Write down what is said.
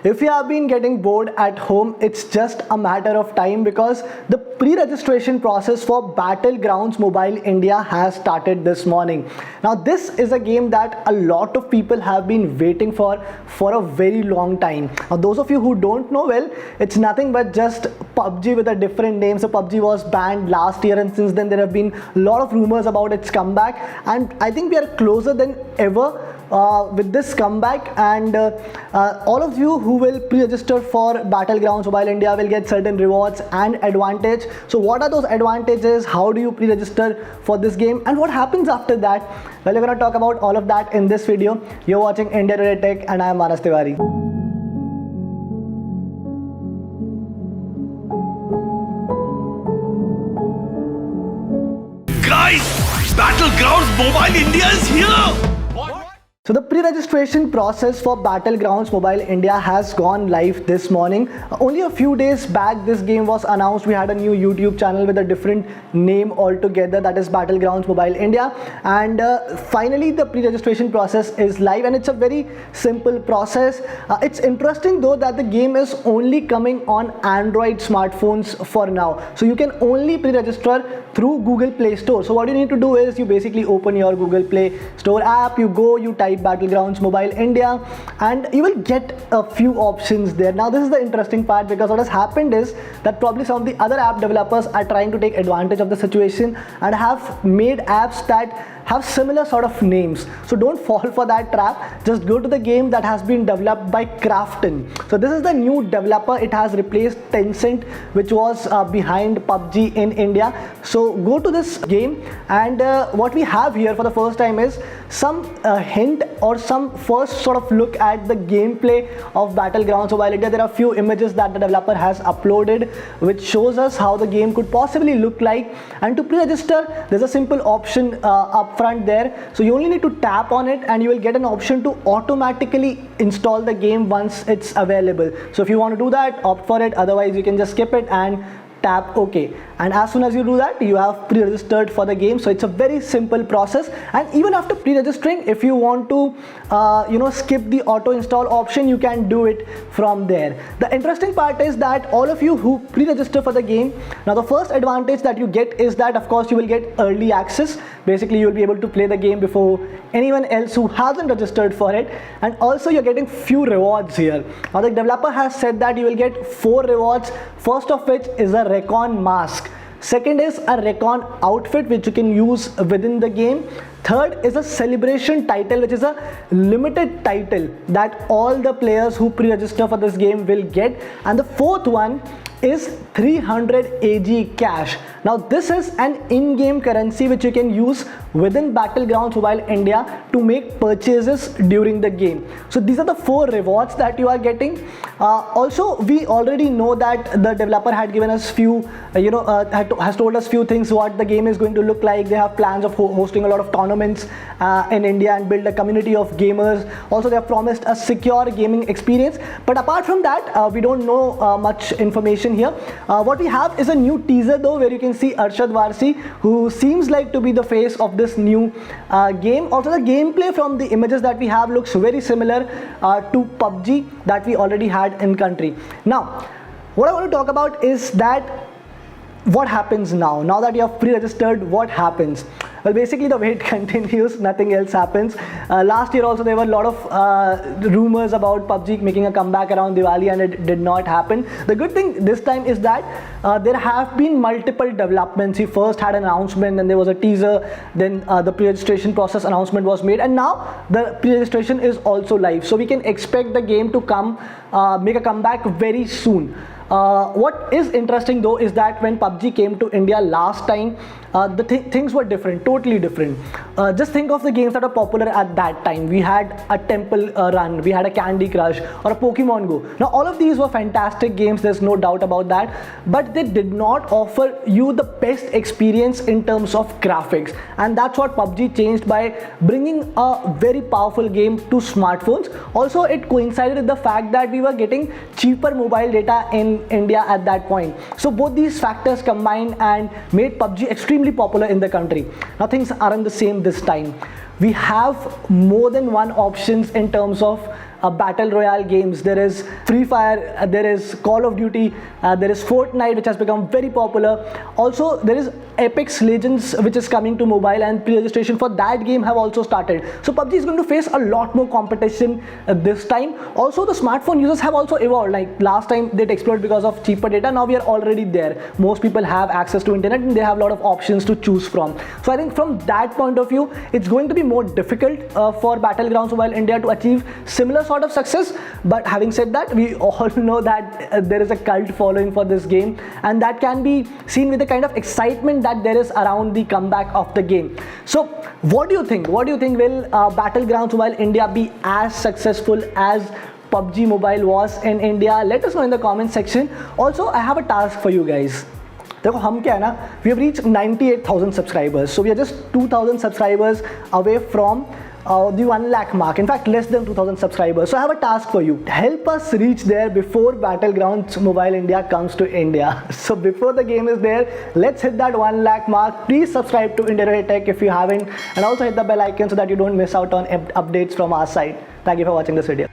If you have been getting bored at home, it's just a matter of time because the pre-registration process for Battlegrounds Mobile India has started this morning. Now this is a game that a lot of people have been waiting for a very long time. Now those of you who don't know, well, it's nothing but just PUBG with a different name. So PUBG was banned last year, and since then there have been a lot of rumors about its comeback, and I think we are closer than ever with this comeback, and all of you who will pre-register for Battlegrounds Mobile India will get certain rewards and advantage. So what are those advantages? How do you pre-register for this game, and what happens after that? Well, we're going to talk about all of that in this video. You're watching India Today Tech and I am Manas Tiwari. Guys, Battlegrounds Mobile India is here! So the pre-registration process for Battlegrounds Mobile India has gone live this morning. Only a few days back this game was announced. We had a new YouTube channel with a different name altogether, that is Battlegrounds Mobile India, and finally the pre-registration process is live, and it's a very simple process. It's interesting though that the game is only coming on Android smartphones for now. So you can only pre-register through Google Play Store. So what you need to do is you basically open your Google Play Store app, you type Battlegrounds Mobile India, and you will get a few options there. Now this is the interesting part, because what has happened is that probably some of the other app developers are trying to take advantage of the situation and have made apps that have similar sort of names. So don't fall for that trap. Just go to the game that has been developed by Krafton. So this is the new developer. It has replaced Tencent, which was behind PUBG in India. So go to this game, and what we have here for the first time is some hint or some first sort of look at the gameplay of Battlegrounds Mobile India. There are a few images that the developer has uploaded which shows us how the game could possibly look like. And to pre-register, there's a simple option up front there. So you only need to tap on it and you will get an option to automatically install the game once it's available. So if you want to do that, opt for it. Otherwise you can just skip it and tap OK, and as soon as you do that, you have pre-registered for the game. So it's a very simple process, and even after pre-registering, if you want to skip the auto install option, you can do it from there. The interesting part is that all of you who pre-register for the game, now the first advantage that you get is that of course you will get early access. Basically you will be able to play the game before anyone else who hasn't registered for it, and also you're getting few rewards here. Now the developer has said that you will get 4 rewards, first of which is a Recon mask. Second is a Recon outfit which you can use within the game. Third is a celebration title, which is a limited title that all the players who pre-register for this game will get. And the fourth one is 300 AG cash. Now this is an in-game currency which you can use within Battlegrounds Mobile India to make purchases during the game. So these are the 4 rewards that you are getting. Also, we already know that the developer had given us few, has told us few things what the game is going to look like. They have plans of hosting a lot of tournaments in India and build a community of gamers. Also, they have promised a secure gaming experience. But apart from that, we don't know much information here. What we have is a new teaser though, where you can see Arshad Varsi, who seems like to be the face of this new game. Also, the gameplay from the images that we have looks very similar to PUBG that we already had in country. Now, what I want to talk about is that what happens now that you have pre-registered. What happens? Well, basically the wait continues, nothing else happens. Last year also there were a lot of rumors about PUBG making a comeback around Diwali, and it did not happen. The good thing this time is that there have been multiple developments. He first had an announcement, then there was a teaser, then the pre-registration process announcement was made, and now the pre-registration is also live. So we can expect the game to make a comeback very soon. What is interesting though is that when PUBG came to India last time, things were different, totally different. Just think of the games that were popular at that time. We had a Temple Run, we had a Candy Crush, or a Pokemon Go. Now all of these were fantastic games, there's no doubt about that, but they did not offer you the best experience in terms of graphics, and that's what PUBG changed by bringing a very powerful game to smartphones. Also, it coincided with the fact that we were getting cheaper mobile data in India at that point. So both these factors combined and made PUBG extremely popular in the country. Now things aren't the same this time. We have more than one options in terms of battle royale games. There is Free Fire, there is Call of Duty, there is Fortnite, which has become very popular. Also, there is Apex Legends, which is coming to mobile, and pre-registration for that game have also started. So PUBG is going to face a lot more competition this time. Also, the smartphone users have also evolved. Like last time they exploded because of cheaper data. Now we are already there. Most people have access to internet and they have a lot of options to choose from. So I think from that point of view, it's going to be more difficult for Battlegrounds Mobile India to achieve similar sort of success. But having said that, we all know that there is a cult following for this game, and that can be seen with the kind of excitement that there is around the comeback of the game. So what do you think? What do you think? Will Battlegrounds Mobile India be as successful as PUBG Mobile was in India? Let us know in the comment section. Also, I have a task for you guys. देखो हम क्या है ना, we have reached 98,000 subscribers, so we are just 2,000 subscribers away from the 1 lakh mark. In fact, less than 2,000 subscribers. So I have a task for you. Help us reach there before Battlegrounds Mobile India comes to India. So before the game is there, let's hit that 1 lakh mark. Please subscribe to India Today Tech if you haven't, and also hit the bell icon so that you don't miss out on updates from our side. Thank you for watching this video.